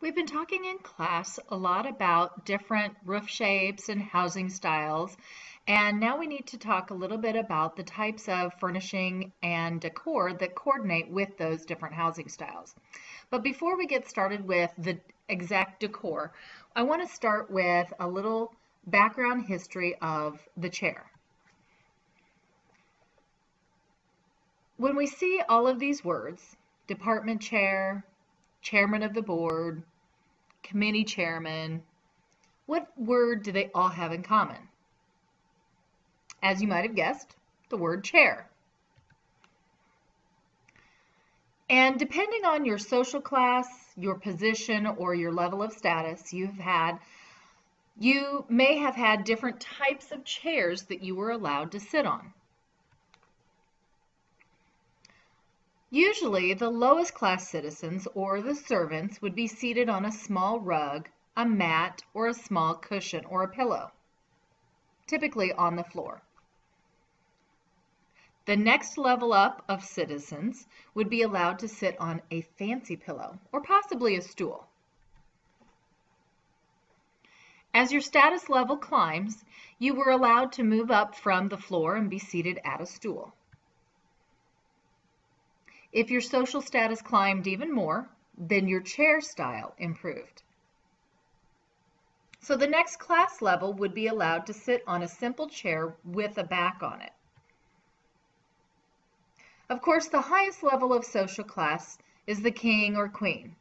We've been talking in class a lot about different roof shapes and housing styles, and now we need to talk a little bit about the types of furnishing and decor that coordinate with those different housing styles. But before we get started with the exact decor, I want to start with a little background history of the chair. When we see all of these words, department chair, chairman of the board, committee chairman, what word do they all have in common? As you might have guessed, the word chair. And depending on your social class, your position, or your level of status you may have had different types of chairs that you were allowed to sit on. Usually, the lowest class citizens or the servants would be seated on a small rug, a mat, or a small cushion or a pillow, typically on the floor. The next level up of citizens would be allowed to sit on a fancy pillow or possibly a stool. As your status level climbs, you were allowed to move up from the floor and be seated at a stool. If your social status climbed even more, then your chair style improved. So the next class level would be allowed to sit on a simple chair with a back on it. Of course, the highest level of social class is the king or queen,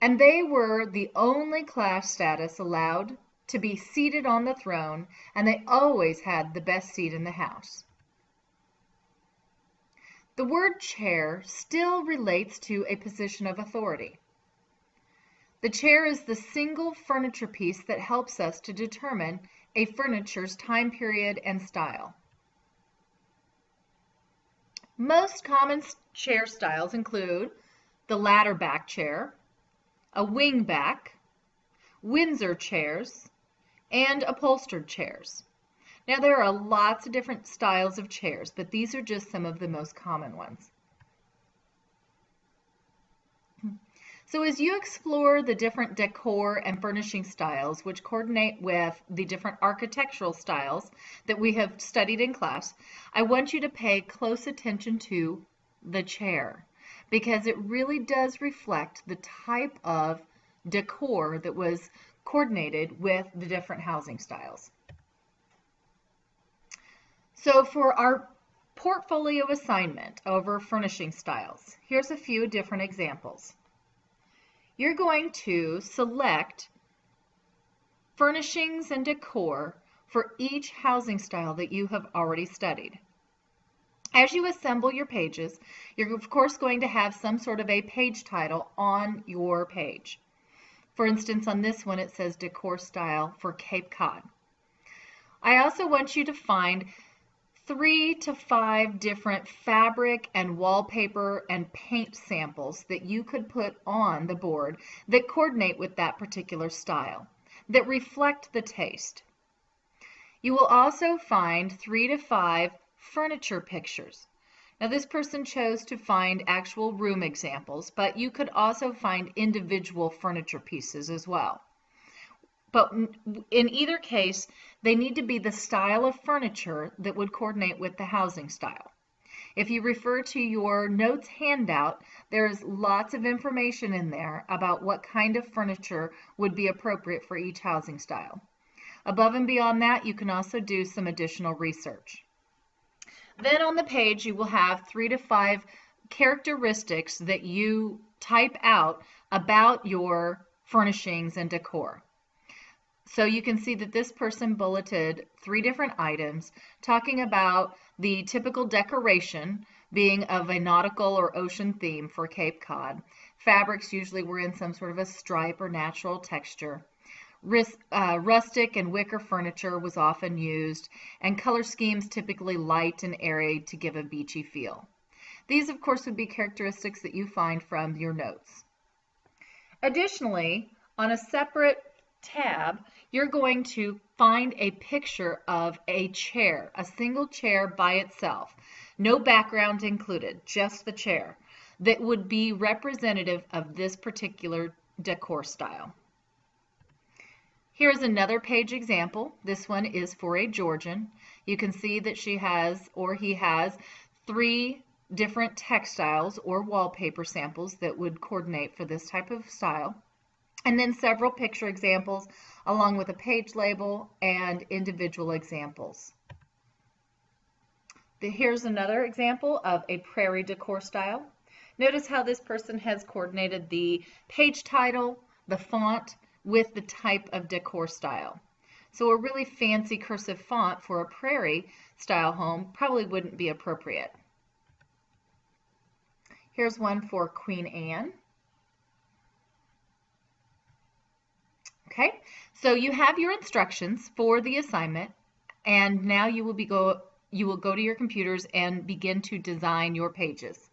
and they were the only class status allowed to be seated on the throne, and they always had the best seat in the house. The word chair still relates to a position of authority. The chair is the single furniture piece that helps us to determine a furniture's time period and style. Most common chair styles include the ladder back chair, a wing back, Windsor chairs, and upholstered chairs. Now, there are lots of different styles of chairs, but these are just some of the most common ones. So as you explore the different decor and furnishing styles which coordinate with the different architectural styles that we have studied in class, I want you to pay close attention to the chair because it really does reflect the type of decor that was coordinated with the different housing styles. So for our portfolio assignment over furnishing styles, here's a few different examples. You're going to select furnishings and decor for each housing style that you have already studied. As you assemble your pages, you're of course going to have some sort of a page title on your page. For instance, on this one it says Decor Style for Cape Cod. I also want you to find 3 to 5 different fabric and wallpaper and paint samples that you could put on the board that coordinate with that particular style, that reflect the taste. You will also find 3 to 5 furniture pictures. Now this person chose to find actual room examples, but you could also find individual furniture pieces as well. But in either case, they need to be the style of furniture that would coordinate with the housing style. If you refer to your notes handout, there's lots of information in there about what kind of furniture would be appropriate for each housing style. Above and beyond that, you can also do some additional research. Then on the page, you will have 3 to 5 characteristics that you type out about your furnishings and decor. So you can see that this person bulleted 3 different items talking about the typical decoration being of a nautical or ocean theme for Cape Cod. Fabrics usually were in some sort of a stripe or natural texture. Rustic and wicker furniture was often used, and color schemes typically light and airy to give a beachy feel. These, of course, would be characteristics that you find from your notes. Additionally, on a separate tab, you're going to find a picture of a chair, a single chair by itself, no background included, just the chair, that would be representative of this particular decor style. Here's another page example. This one is for a Georgian. You can see that she has, or he has, 3 different textiles or wallpaper samples that would coordinate for this type of style. And then several picture examples along with a page label and individual examples. Here's another example of a prairie decor style. Notice how this person has coordinated the page title, the font, with the type of decor style. So a really fancy cursive font for a prairie style home probably wouldn't be appropriate. Here's one for Queen Anne. Okay, so you have your instructions for the assignment, and now you will go to your computers and begin to design your pages.